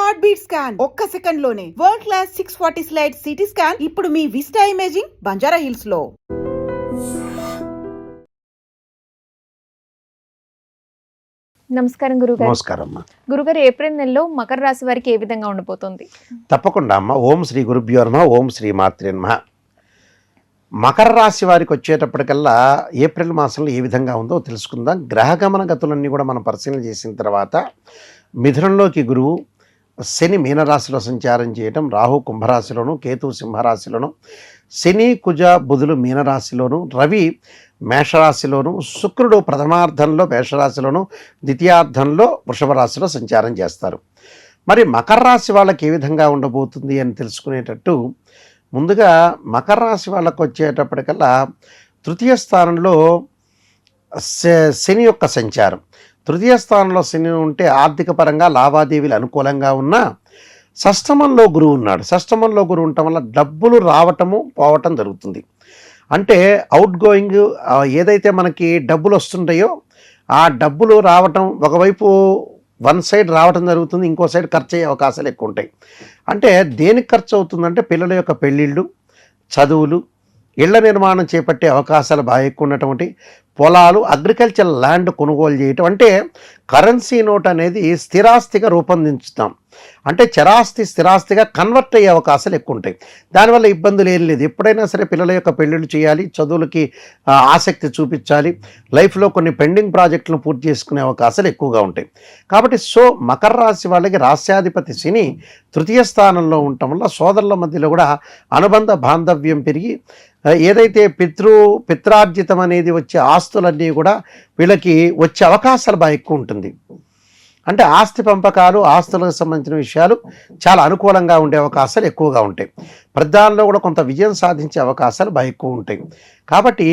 Heart beat scan ఒక్క second లోనే world class 640 slide CT scan ఇప్పుడు మీ విస్టా ఇమేజింగ్ బంజారా హిల్స్ లో. నమస్కారం గురుగారు. నమస్కారం. గురుగారు, ఏప్రిల్ నెలలో మకర రాశి వారికి ఏ విధంగా ఉండబోతోంది? తప్పకుండా అమ్మ. ఓం శ్రీ గురుభ్యో నమః. ఓం శ్రీ మాత్రే నమః. మకర రాశి వారికి వచ్చేటప్పటికల్లా ఏప్రిల్ మాసంలో ఏ విధంగా ఉందో తెలుసుకుందాం. గ్రహగమన గతులన్నీ కూడా మనం పరిశీలన చేసిన తర్వాత మిథునంలోకి గురువు, శని మీనరాశిలో సంచారం చేయటం, రాహు కుంభరాశిలోను, కేతు సింహరాశిలోను, శని కుజ బుధులు మీనరాశిలోను, రవి మేషరాశిలోను, శుక్రుడు ప్రథమార్థంలో మేషరాశిలోను, ద్వితీయార్థంలో వృషభ రాశిలో సంచారం చేస్తారు. మరి మకర రాశి వాళ్ళకి ఏ విధంగా ఉండబోతుంది అని తెలుసుకునేటట్టు ముందుగా మకర రాశి వాళ్ళకు వచ్చేటప్పటికల్లా తృతీయ స్థానంలో శని యొక్క సంచారం. తృతీయ స్థానంలో శని ఉంటే ఆర్థిక పరంగా లావాదేవీలు అనుకూలంగా ఉన్నా షష్టమంలో గురువు ఉన్నాడు. షష్టమంలో గురువు ఉండటం వల్ల డబ్బులు రావటము పోవటం జరుగుతుంది. అంటే అవుట్ గోయింగ్ ఏదైతే మనకి డబ్బులు వస్తుంటాయో ఆ డబ్బులు రావటం ఒకవైపు వన్ సైడ్ రావటం జరుగుతుంది, ఇంకో సైడ్ ఖర్చు అయ్యే అవకాశాలు ఎక్కువ ఉంటాయి. అంటే దేనికి ఖర్చు అవుతుందంటే పిల్లల యొక్క పెళ్ళిళ్ళు, చదువులు, ఇళ్ల నిర్మాణం చేపట్టే అవకాశాలు బాగా ఎక్కువ ఉన్నటువంటి పొలాలు, అగ్రికల్చర్ ల్యాండ్ కొనుగోలు చేయటం. అంటే కరెన్సీ నోట్ అనేది స్థిరాస్తిగా రూపొందించుతాం. అంటే చరాస్తి స్థిరాస్తిగా కన్వర్ట్ అయ్యే అవకాశాలు ఎక్కువ ఉంటాయి. దానివల్ల ఇబ్బందులు ఏం లేదు. ఎప్పుడైనా సరే పిల్లల యొక్క పెళ్ళిళ్ళు చేయాలి, చదువులకి ఆసక్తి చూపించాలి, లైఫ్లో కొన్ని పెండింగ్ ప్రాజెక్టులను పూర్తి చేసుకునే అవకాశాలు ఎక్కువగా ఉంటాయి. కాబట్టి మకర రాశి వాళ్ళకి రాస్యాధిపతి శని తృతీయ స్థానంలో ఉండటం వల్ల సోదరుల మధ్యలో కూడా అనుబంధ బాంధవ్యం పెరిగి ఏదైతే పిత్రార్జితం అనేది వచ్చే ఆస్తులన్నీ కూడా వీళ్ళకి వచ్చే అవకాశాలు బాగా ఎక్కువ ఉంటుంది. అంటే ఆస్తి పంపకాలు, ఆస్తులకు సంబంధించిన విషయాలు చాలా అనుకూలంగా ఉండే అవకాశాలు ఎక్కువగా ఉంటాయి. ప్రధానంలో కూడా కొంత విజయం సాధించే అవకాశాలు బాగా ఎక్కువ ఉంటాయి. కాబట్టి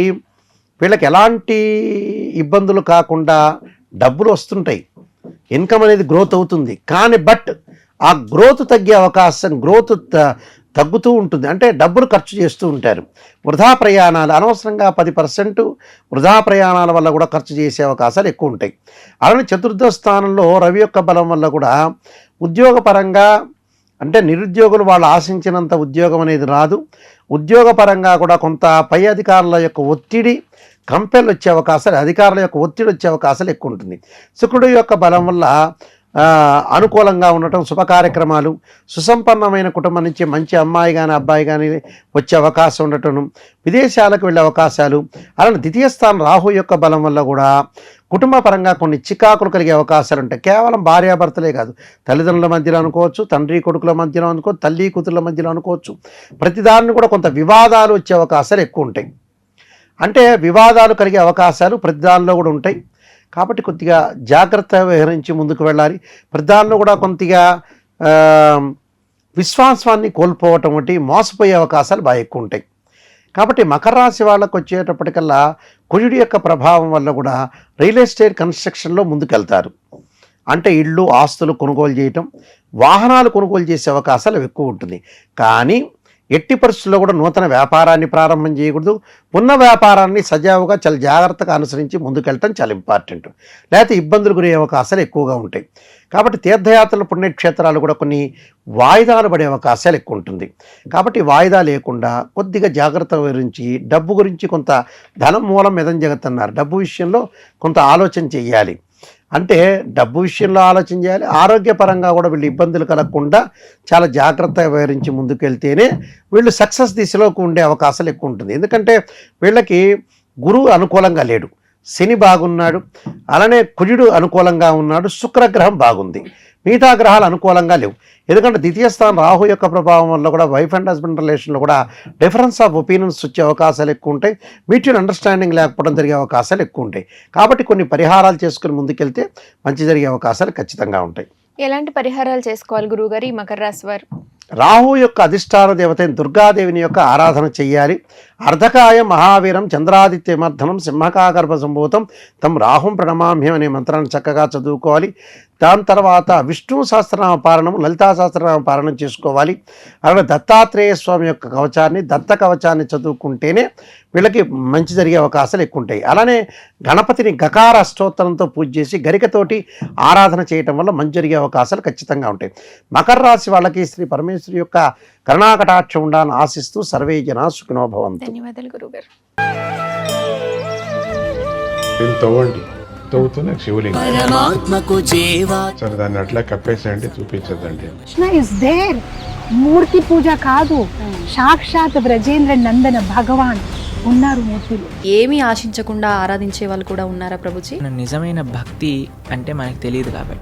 వీళ్ళకి ఎలాంటి ఇబ్బందులు కాకుండా డబ్బులు వస్తుంటాయి, ఇన్కమ్ అనేది గ్రోత్ అవుతుంది. కానీ ఆ గ్రోత్ తగ్గే అవకాశం, గ్రోత్ తగ్గుతూ ఉంటుంది. అంటే డబ్బులు ఖర్చు చేస్తూ ఉంటారు. వృధా ప్రయాణాలు, అనవసరంగా 10% వృధా ప్రయాణాల వల్ల కూడా ఖర్చు చేసే అవకాశాలు ఎక్కువ ఉంటాయి. అలానే చతుర్థ స్థానంలో రవి యొక్క బలం వల్ల కూడా ఉద్యోగపరంగా అంటే నిరుద్యోగులు వాళ్ళు ఆశించినంత ఉద్యోగం అనేది రాదు. ఉద్యోగపరంగా కూడా కొంత పై అధికారుల యొక్క ఒత్తిడి, కంపెనీలు వచ్చే అవకాశాలు, అధికారుల యొక్క ఒత్తిడి వచ్చే అవకాశాలు ఎక్కువ ఉంటుంది. శుక్రుడు యొక్క బలం వల్ల అనుకూలంగా ఉండటం, శుభ కార్యక్రమాలు, సుసంపన్నమైన కుటుంబం నుంచి మంచి అమ్మాయి కానీ అబ్బాయి కానీ వచ్చే అవకాశం ఉండటం, విదేశాలకు వెళ్ళే అవకాశాలు. అలానే ద్వితీయ స్థానం రాహు యొక్క బలం వల్ల కూడా కుటుంబ పరంగా కొన్ని చికాకులు కలిగే అవకాశాలు ఉంటాయి. కేవలం భార్యాభర్తలే కాదు, తల్లిదండ్రుల మధ్యలో అనుకోవచ్చు, తండ్రి కొడుకుల మధ్యలో అనుకోవచ్చు, తల్లి కూతుర్ల మధ్యలో అనుకోవచ్చు. ప్రతిదాన్ని కూడా కొంత వివాదాలు వచ్చే అవకాశాలు ఎక్కువ ఉంటాయి. అంటే వివాదాలు కలిగే అవకాశాలు ప్రతిదానిలో కూడా ఉంటాయి. కాబట్టి కొద్దిగా జాగ్రత్త వహించి ముందుకు వెళ్ళాలి. ప్రధానంలో కూడా కొద్దిగా విశ్వాసాన్ని కోల్పోవటం వంటి మోసపోయే అవకాశాలు బాగా ఎక్కువ ఉంటాయి. కాబట్టి మకర రాశి వాళ్ళకు వచ్చేటప్పటికల్లా కుజుడి యొక్క ప్రభావం వల్ల కూడా రియల్ ఎస్టేట్ కన్స్ట్రక్షన్లో ముందుకెళ్తారు. అంటే ఇళ్ళు, ఆస్తులు కొనుగోలు చేయటం, వాహనాలు కొనుగోలు చేసే అవకాశాలు ఎక్కువ ఉంటుంది. కానీ ఎట్టి పరిస్థితుల్లో కూడా నూతన వ్యాపారాన్ని ప్రారంభం చేయకూడదు. ఉన్న వ్యాపారాన్ని సజావుగా చాలా జాగ్రత్తగా అనుసరించి ముందుకెళ్ళటం చాలా ఇంపార్టెంట్. లేకపోతే ఇబ్బందులు గురయ్యే అవకాశాలు ఎక్కువగా ఉంటాయి. కాబట్టి తీర్థయాత్రలు, పుణ్యక్షేత్రాలు కూడా కొన్ని వాయిదాలు పడే అవకాశాలు ఎక్కువ ఉంటుంది. కాబట్టి వాయిదా లేకుండా కొద్దిగా జాగ్రత్త వహించి డబ్బు గురించి కొంత ధనం మూలం మిదం జగత్తన్నారు. డబ్బు విషయంలో కొంత ఆలోచన చేయాలి. అంటే డబ్బు విషయంలో ఆలోచన చేయాలి. ఆరోగ్యపరంగా కూడా వీళ్ళు ఇబ్బందులు కలగకుండా చాలా జాగ్రత్తగా వ్యవహరించి ముందుకెళ్తేనే వీళ్ళు సక్సెస్ దిశలోకి ఉండే అవకాశాలు ఎక్కువ ఉంటుంది. ఎందుకంటే వీళ్ళకి గురువు అనుకూలంగా లేడు, శని బాగున్నాడు, అలానే కుజుడు అనుకూలంగా ఉన్నాడు, శుక్రగ్రహం బాగుంది, మిగతా గ్రహాలు అనుకూలంగా లేవు. ఎందుకంటే ద్వితీయ స్థానం రాహు యొక్క ప్రభావం వల్ల కూడా వైఫ్ అండ్ హస్బెండ్ రిలేషన్లో కూడా డిఫరెన్స్ ఆఫ్ ఒపీనియన్స్ వచ్చే అవకాశాలు ఎక్కువ ఉంటాయి. మ్యూచువల్ అండర్స్టాండింగ్ లేకపోవడం జరిగే అవకాశాలు ఎక్కువ ఉంటాయి. కాబట్టి కొన్ని పరిహారాలు చేసుకుని ముందుకెళ్తే మంచి జరిగే అవకాశాలు ఖచ్చితంగా ఉంటాయి. ఎలాంటి పరిహారాలు చేసుకోవాలి గురువుగారు ఈ మకర రాశి వారు? రాహు యొక్క అధిష్టాన దేవత దుర్గాదేవిని యొక్క ఆరాధన చెయ్యాలి. అర్ధకాయ మహావీరం చంద్రాదిత్యమర్ధనం సింహకాగర్భ సంభూతం తం రాహుం ప్రణమామ్యం అనే మంత్రాన్ని చక్కగా చదువుకోవాలి. దాని తర్వాత విష్ణు సహస్రనామ పారణం, లలితా సహస్రనామ పారణం చేసుకోవాలి. అలాగే దత్తాత్రేయ స్వామి యొక్క కవచాన్ని, దత్త కవచాన్ని చదువుకుంటేనే వీళ్ళకి మంచి జరిగే అవకాశాలు ఎక్కువ ఉంటాయి. అలానే గణపతిని గకార అష్టోత్తరంతో పూజ చేసి గరికతోటి ఆరాధన చేయటం వల్ల మంచి జరిగే అవకాశాలు ఖచ్చితంగా ఉంటాయి. మకర రాశి వాళ్ళకి శ్రీ పరమేశ్వరి యొక్క కరుణాకటాక్షం ఉండాలని ఆశిస్తూ సర్వే జనా సుఖినో భవంతు. ధన్యవాదాలు గురుగారు. దీన్ని తవ్వండి, తవ్వుతూనే శివలింగం. పరమాత్మకు జీవా సరే దాన్ని అట్లా కప్పేసేయండి, చూపించదండి. Krishna is there. మూర్తి పూజ కాదు, సాక్షాత్ బ్రజేంద్ర నందన భగవాన్ ఉన్నారు మూర్తిలో. ఏమీ ఆశించకుండా ఆరాధించే వాళ్ళు కూడా ఉన్నారా ప్రభుజీ? నిజమైన భక్తి అంటే మనకు తెలియదు కాబట్టి